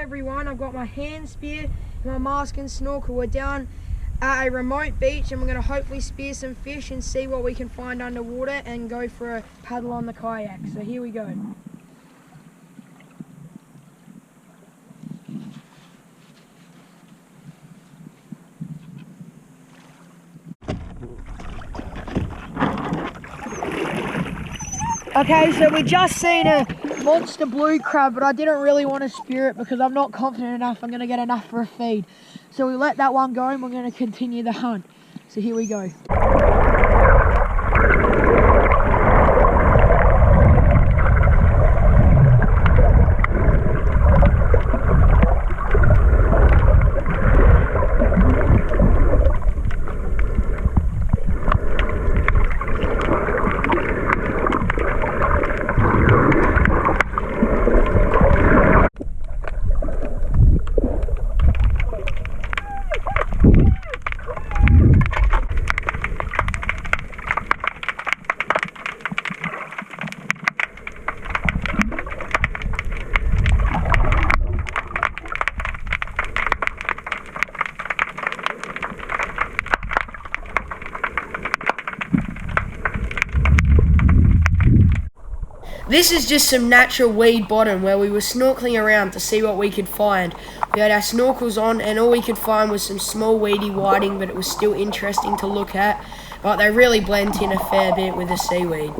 everyone. I've got my hand spear, my mask and snorkel. We're down at a remote beach and we're going to hopefully spear some fish and see what we can find underwater and go for a paddle on the kayak. So here we go. Okay, so we just seen a monster blue crab, but I didn't really want to spear it because I'm not confident enough I'm going to get enough for a feed. So we let that one go and we're going to continue the hunt. So here we go. This is just some natural weed bottom where we were snorkeling around to see what we could find. We had our snorkels on and all we could find was some small weedy whiting, but it was still interesting to look at. But they really blend in a fair bit with the seaweed.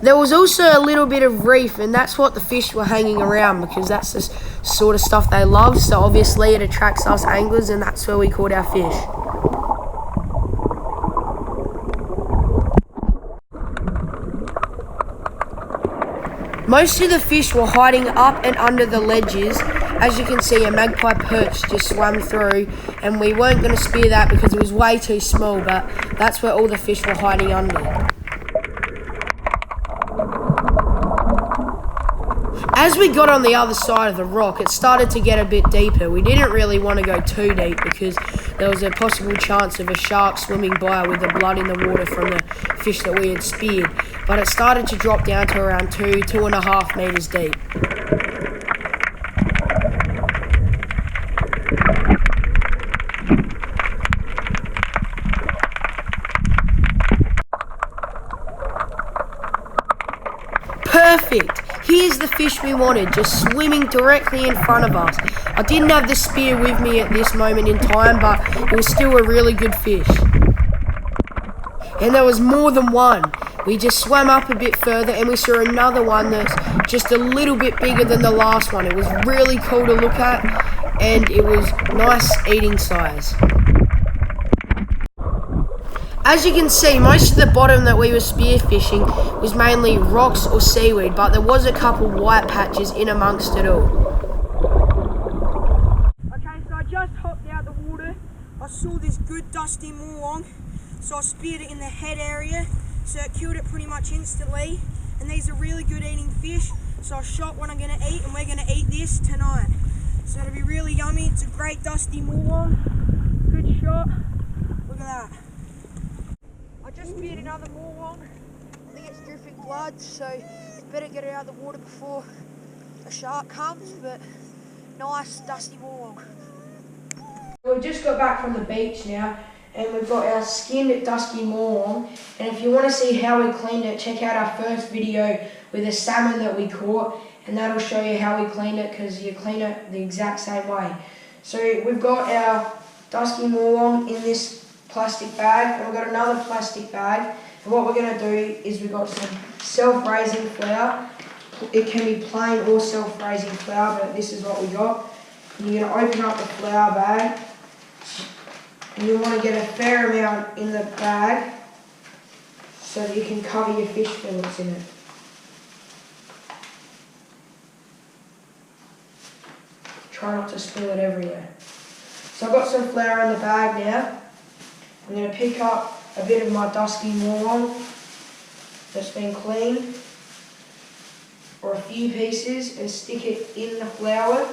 There was also a little bit of reef, and that's what the fish were hanging around because that's the sort of stuff they love. So obviously it attracts us anglers, and that's where we caught our fish. Most of the fish were hiding up and under the ledges. As you can see, a magpie perch just swam through, and we weren't going to spear that because it was way too small, but that's where all the fish were hiding under. As we got on the other side of the rock, it started to get a bit deeper. We didn't really want to go too deep because there was a possible chance of a shark swimming by with the blood in the water from the fish that we had speared. But it started to drop down to around 2.5 meters deep. Perfect! Here's the fish we wanted, just swimming directly in front of us. I didn't have the spear with me at this moment in time, but it was still a really good fish. And there was more than one. We just swam up a bit further and we saw another one that's just a little bit bigger than the last one. It was really cool to look at and it was nice eating size. As you can see, most of the bottom that we were spearfishing was mainly rocks or seaweed, but there was a couple white patches in amongst it all. Okay, so I just hopped out the water. I saw this good dusty moorong, so I speared it in the head area, so it killed it pretty much instantly. And these are really good eating fish, so I shot what I'm going to eat, and we're going to eat this tonight. So it'll be really yummy. It's a great dusty moorong. Good shot. Look at that. I just speared another moorong. I think it's dripping blood, so better get it out of the water before a shark comes, but nice dusty moorong. We've just got back from the beach now and we've got our skinned dusty moorong, and if you want to see how we cleaned it, check out our first video with a salmon that we caught, and that'll show you how we cleaned it because you clean it the exact same way. So we've got our dusty moorong in this plastic bag, and we've got another plastic bag, and what we're going to do is we've got some self-raising flour. It can be plain or self-raising flour, but this is what we got. And you're going to open up the flour bag, and you want to get a fair amount in the bag so that you can cover your fish fillets in it. Try not to spill it everywhere. So I've got some flour in the bag now. I'm going to pick up a bit of my dusty moorong that's been cleaned, or a few pieces, and stick it in the flour.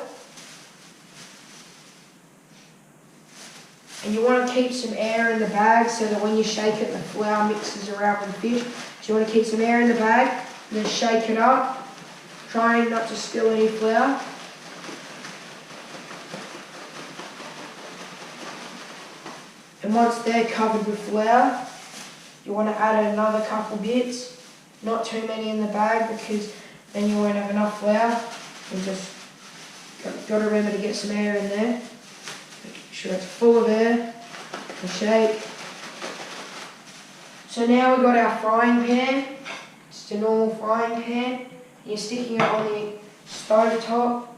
And you want to keep some air in the bag so that when you shake it, the flour mixes around with the fish. So you want to keep some air in the bag, and then shake it up, trying not to spill any flour. And once they're covered with flour, you want to add another couple bits, not too many in the bag because then you won't have enough flour. You just got to remember to get some air in there. Make sure it's full of air and shake. So now we've got our frying pan. It's a normal frying pan. You're sticking it on the stove top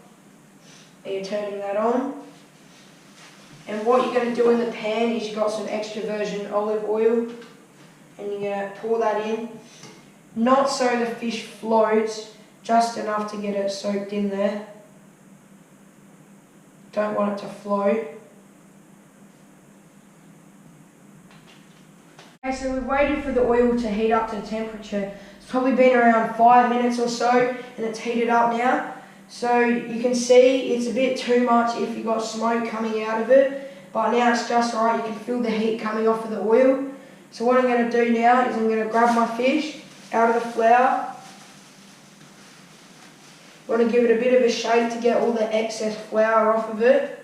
and you're turning that on. And what you're going to do in the pan is you've got some extra virgin olive oil and you're going to pour that in. Not so the fish floats, just enough to get it soaked in there. Don't want it to float. Okay, so we've waited for the oil to heat up to temperature. It's probably been around 5 minutes or so and it's heated up now. So you can see it's a bit too much if you've got smoke coming out of it, but now it's just right. You can feel the heat coming off of the oil. So what I'm going to do now is I'm going to grab my fish out of the flour. I want to give it a bit of a shake to get all the excess flour off of it.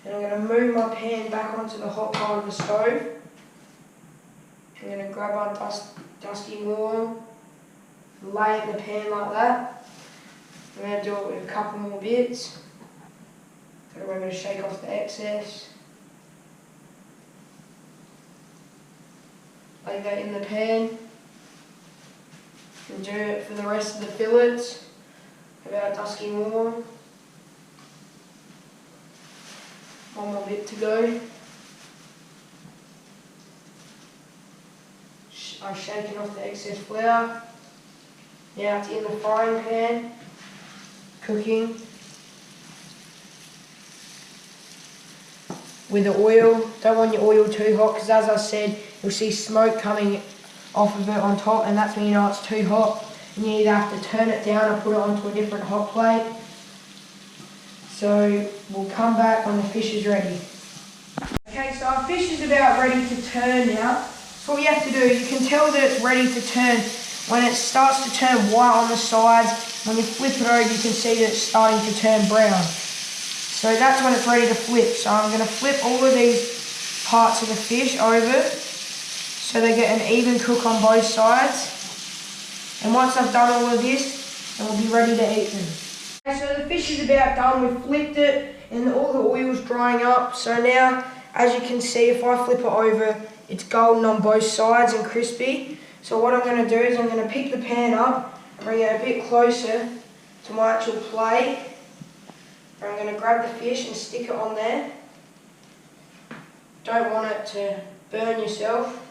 And I'm going to move my pan back onto the hot part of the stove. I'm going to grab my dusty maul, lay it in the pan like that. I'm going to do it with a couple more bits. Got to remember to shake off the excess. Lay that in the pan. And do it for the rest of the fillets. About dusky more. One more bit to go. I'm shaking off the excess flour. Now it's in the frying pan. Cooking with the oil. Don't want your oil too hot because as I said, you'll see smoke coming off of it on top and that's when you know it's too hot and you either have to turn it down or put it onto a different hot plate. So we'll come back when the fish is ready. Okay, so our fish is about ready to turn now. So what you have to do, you can tell that it's ready to turn when it starts to turn white on the sides. When you flip it over, you can see that it's starting to turn brown. So that's when it's ready to flip. So I'm going to flip all of these parts of the fish over so they get an even cook on both sides. And once I've done all of this, then we'll be ready to eat them. Okay, so the fish is about done. We've flipped it and all the oil's drying up. So now, as you can see, if I flip it over, it's golden on both sides and crispy. So what I'm going to do is I'm going to pick the pan up, bring it a bit closer to my actual plate. I'm going to grab the fish and stick it on there. Don't want it to burn yourself.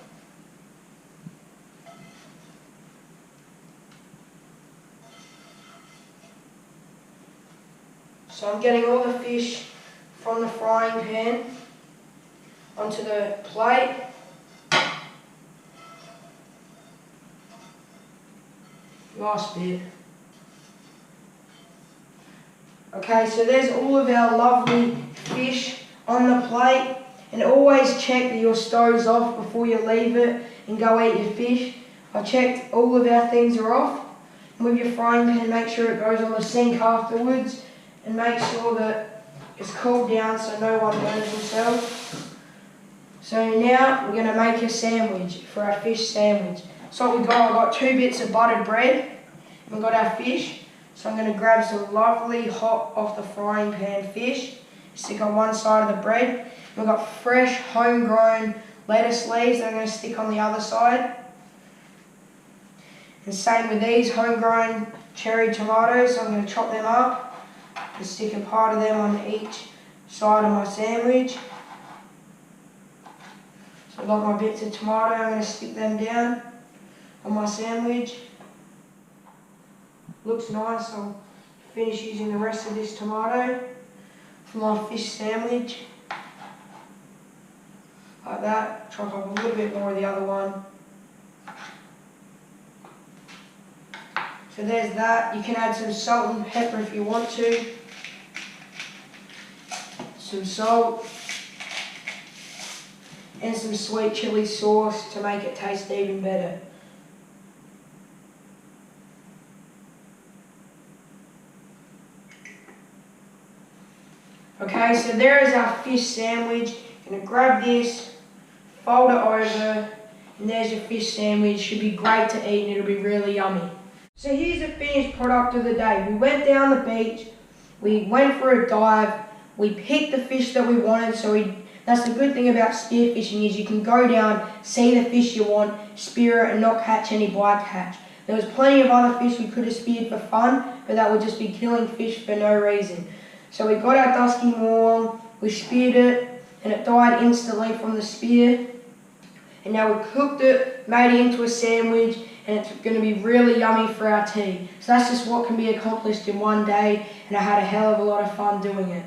So I'm getting all the fish from the frying pan onto the plate. Last bit. Okay, so there's all of our lovely fish on the plate, and always check that your stove's off before you leave it and go eat your fish. I checked all of our things are off, and with your frying pan make sure it goes on the sink afterwards and make sure that it's cooled down so no one burns themselves. So now we're going to make a sandwich for our fish sandwich. So what we've got, I've got 2 bits of buttered bread, and we've got our fish. So I'm going to grab some lovely hot off the frying pan fish, stick on one side of the bread. We've got fresh homegrown lettuce leaves that I'm going to stick on the other side. And same with these homegrown cherry tomatoes, so I'm going to chop them up and stick a part of them on each side of my sandwich. So I've got my bits of tomato, I'm going to stick them down on my sandwich. Looks nice. I'll finish using the rest of this tomato for my fish sandwich. Like that. Chop up a little bit more of the other one. So there's that. You can add some salt and pepper if you want to. Some salt. and some sweet chili sauce to make it taste even better. Okay, so there is our fish sandwich. Gonna grab this, fold it over, and there's your fish sandwich. Should be great to eat and it'll be really yummy. So here's the finished product of the day. We went down the beach, we went for a dive, we picked the fish that we wanted. That's the good thing about spearfishing is you can go down, see the fish you want, spear it and not catch any bycatch. There was plenty of other fish we could have speared for fun, but that would just be killing fish for no reason. So we got our dusky moorong, we speared it, and it died instantly from the spear. And now we cooked it, made it into a sandwich, and it's going to be really yummy for our tea. So that's just what can be accomplished in one day, and I had a hell of a lot of fun doing it.